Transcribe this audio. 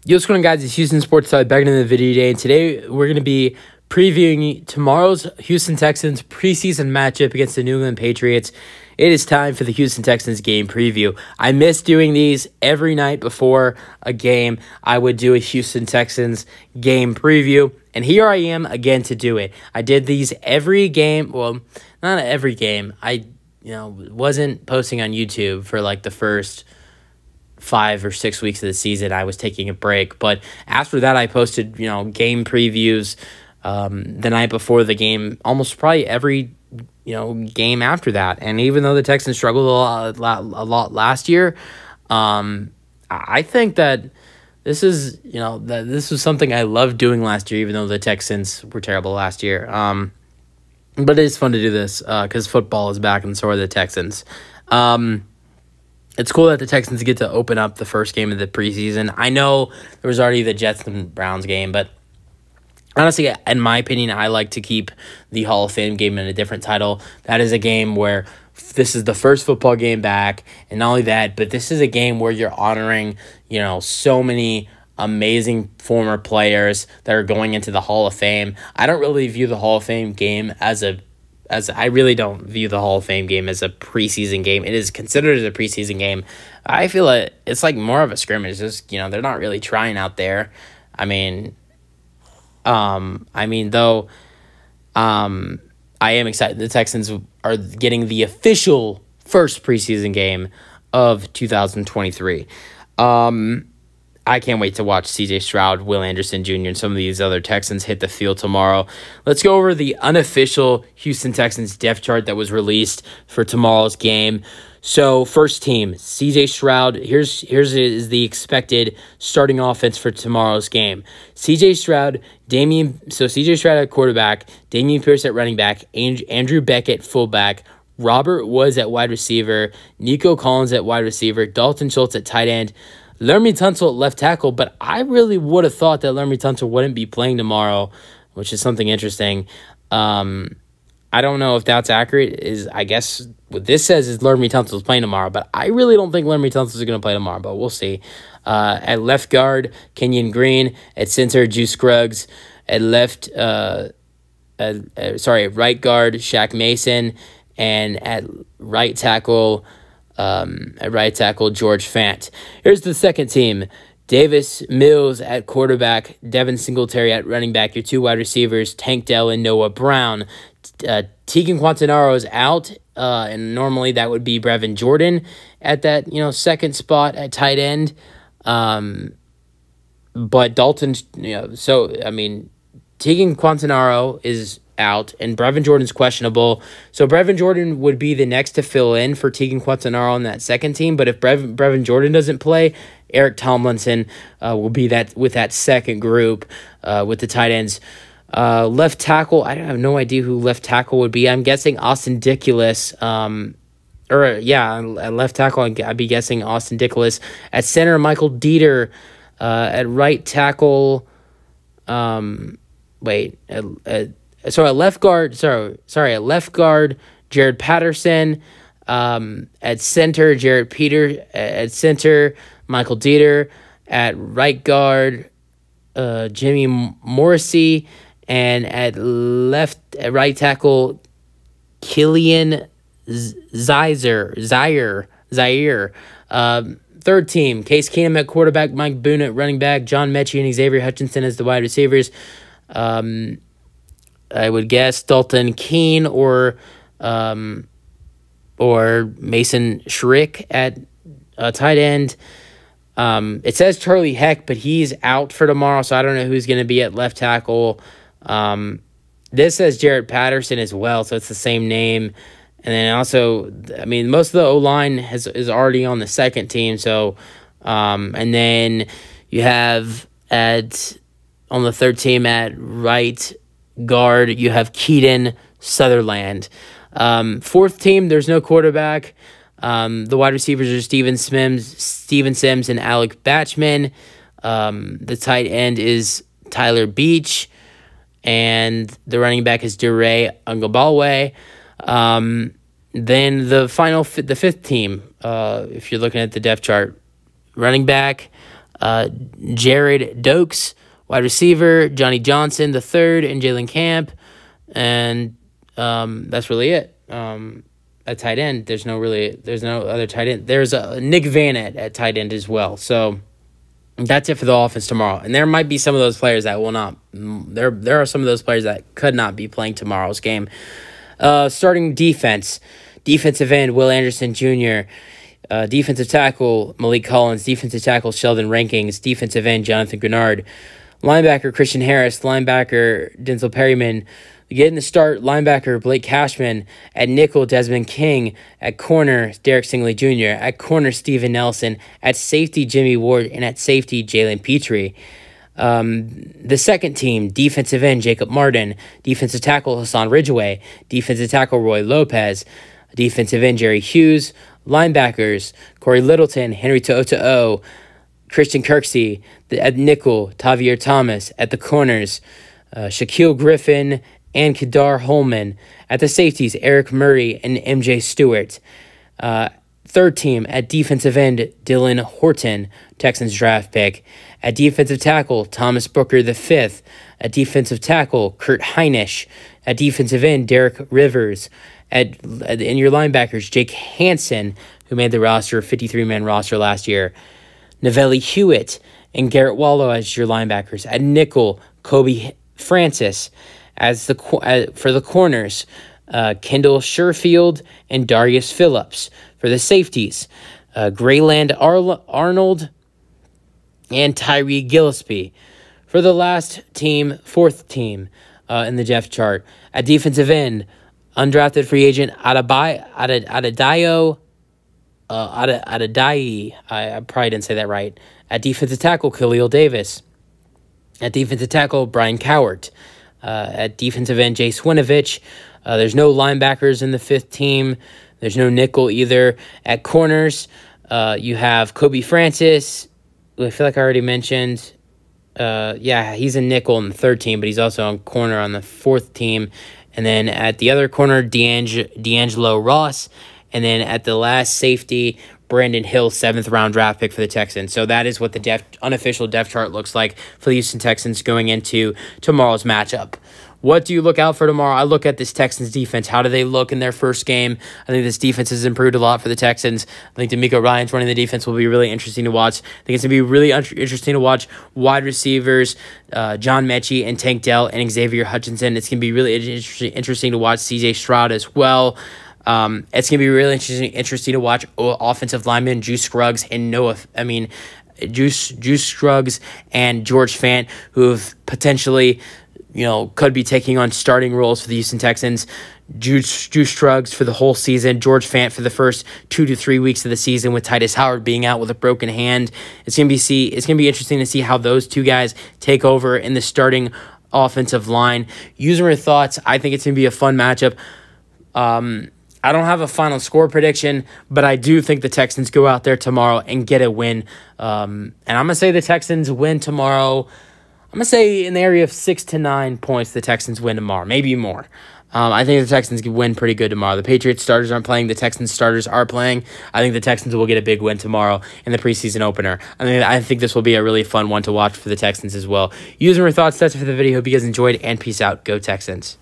Yo, what's going on, guys? It's Houston Sports Side back into the video today, and today we're going to be previewing tomorrow's Houston Texans preseason matchup against the New England Patriots. It is time for the Houston Texans game preview. I miss doing these every night before a game. I would do a Houston Texans game preview, and here I am again to do it. I did these every game. Well, not every game. I wasn't posting on YouTube for like the first 5 or 6 weeks of the season. I was taking a break, but after that I posted game previews the night before the game, almost probably every game after that. And even though the Texans struggled a lot last year, I think that this is this was something I loved doing last year, even though the Texans were terrible last year. But it is fun to do this because football is back and so are the Texans. It's cool that the Texans get to open up the first game of the preseason. I know there was already the Jets and Browns game, but honestly, in my opinion, I like to keep the Hall of Fame game in a different title. That is a game where this is the first football game back, and not only that, but this is a game where you're honoring, so many amazing former players that are going into the Hall of Fame. I don't really view the Hall of Fame game as I really don't view the Hall of Fame game as a preseason game. It is considered as a preseason game. I feel it's like more of a scrimmage. Just they're not really trying out there. I am excited. The Texans are getting the official first preseason game of 2023. I can't wait to watch C.J. Stroud, Will Anderson Jr., and some of these other Texans hit the field tomorrow. Let's go over the unofficial Houston Texans depth chart that was released for tomorrow's game. So, first team, C.J. Stroud. Here's is the expected starting offense for tomorrow's game. C.J. Stroud, C.J. Stroud at quarterback, Dameon Pierce at running back, Andrew Beck at fullback, Robert Woods at wide receiver, Nico Collins at wide receiver, Dalton Schultz at tight end, Laremy Tunsil at left tackle, but I really would have thought that Laremy Tunsil wouldn't be playing tomorrow, which is something interesting. I don't know if that's accurate. I guess what this says is Laremy Tunsil is playing tomorrow, but I really don't think Laremy Tunsil is going to play tomorrow, but we'll see. At left guard, Kenyon Green. At center, Juice Scruggs. At right guard, Shaq Mason. And at right tackle, George Fant. Here's the second team. Davis Mills at quarterback, Devin Singletary at running back, your two wide receivers, Tank Dell and Noah Brown. Tegan Quantanaro is out, and normally that would be Brevin Jordan at that second spot at tight end. But Dalton, Tegan Quantanaro is out, and Brevin Jordan's questionable. So Brevin Jordan would be the next to fill in for Tegan Quantanaro on that second team. But if Brevin Jordan doesn't play, Eric Tomlinson will be with that second group with the tight ends. Left tackle, I have no idea who left tackle would be. I'm guessing Austin Dickulus. At left tackle, I'd be guessing Austin Dickulus. At center, Michael Dieter. At right tackle, at left guard, at left guard, Jared Patterson. At center, Jared Peter. At center, Michael Dieter. At right guard, Jimmy Morrissey. And at right tackle, Killian Zaire. Third team, Case Keenum at quarterback, Mike Boone at running back, John Mechie and Xavier Hutchinson as the wide receivers. I would guess Dalton Keene or Mason Schrick at tight end. It says Charlie Heck, but he's out for tomorrow, so I don't know who's going to be at left tackle. This says Jared Patterson as well, so it's the same name. And then also, most of the O-line is already on the second team. So, and then you have on the third team at right guard, you have Keaton Sutherland. Fourth team, there's no quarterback. The wide receivers are Steven Sims, and Alec Batchman. The tight end is Tyler Beach, and the running back is Dure Ungabalwe. Then the fifth team, if you're looking at the depth chart, running back, Jared Dokes, wide receiver, Johnny Johnson the third, and Jalen Camp, and that's really it. At tight end, there's no other tight end. There's a Nick Vannett at tight end as well. So that's it for the offense tomorrow. And there might be some of those players that will not. There are some of those players that could not be playing tomorrow's game. Starting defense, defensive end Will Anderson Jr., defensive tackle Malik Collins, defensive tackle Sheldon Rankings, defensive end Jonathan Grenard, linebacker Christian Harris, linebacker Denzel Perryman. Getting the start, linebacker Blake Cashman. At nickel, Desmond King. At corner, Derek Stingley Jr. At corner, Steven Nelson. At safety, Jimmy Ward. And at safety, Jalen Petrie. The second team, defensive end, Jacob Martin. Defensive tackle, Hassan Ridgeway. Defensive tackle, Roy Lopez. Defensive end, Jerry Hughes. Linebackers, Corey Littleton, Henry To'o, Christian Kirksey. At nickel, Tavier Thomas. At the corners, Shaquille Griffin and Kedar Holman. At the safeties, Eric Murray and MJ Stewart. Third team, at defensive end, Dylan Horton, Texans draft pick. At defensive tackle, Thomas Booker V. At defensive tackle, Kurt Heinisch. At defensive end, Derek Rivers. In your linebackers, Jake Hansen, who made the roster, 53-man roster last year. Novelli Hewitt and Garrett Wallow as your linebackers. At nickel, Kobe Francis. For the corners, Kendall Sherfield and Darius Phillips. For the safeties, Grayland Arnold and Tyree Gillespie. For the last team, fourth team in the depth chart, at defensive end, undrafted free agent Adadayo. I probably didn't say that right. At defensive tackle, Khalil Davis. At defensive tackle, Brian Cowart. At defensive end, Jay Swinovich. There's no linebackers in the fifth team. There's no nickel either. At corners, you have Kobe Francis, who I feel like I already mentioned. He's a nickel in the third team, but he's also on corner on the fourth team. And then at the other corner, D'Angelo Ross. And then at the last safety, Brandon Hill, 7th-round draft pick for the Texans. So that is what the unofficial depth chart looks like for the Houston Texans going into tomorrow's matchup. What do you look out for tomorrow? I look at this Texans defense. How do they look in their first game? I think this defense has improved a lot for the Texans. I think DeMeco Ryans running the defense will be really interesting to watch. I think it's going to be really interesting to watch wide receivers, John Mechie and Tank Dell and Xavier Hutchinson. It's going to be really interesting to watch C.J. Stroud as well. It's going to be really interesting to watch offensive linemen Juice Scruggs and George Fant, who have potentially, could be taking on starting roles for the Houston Texans. Juice Scruggs for the whole season, George Fant for the first 2 to 3 weeks of the season with Titus Howard being out with a broken hand. It's going to be interesting to see how those two guys take over in the starting offensive line. User thoughts, I think it's going to be a fun matchup. I don't have a final score prediction, but I do think the Texans go out there tomorrow and get a win. And I'm going to say the Texans win tomorrow. I'm going to say in the area of 6 to 9 points, the Texans win tomorrow, maybe more. I think the Texans can win pretty good tomorrow. The Patriots starters aren't playing. The Texans starters are playing. I think the Texans will get a big win tomorrow in the preseason opener. I think this will be a really fun one to watch for the Texans as well. User your thoughts. That's it for the video. Hope you guys enjoyed, and peace out. Go Texans.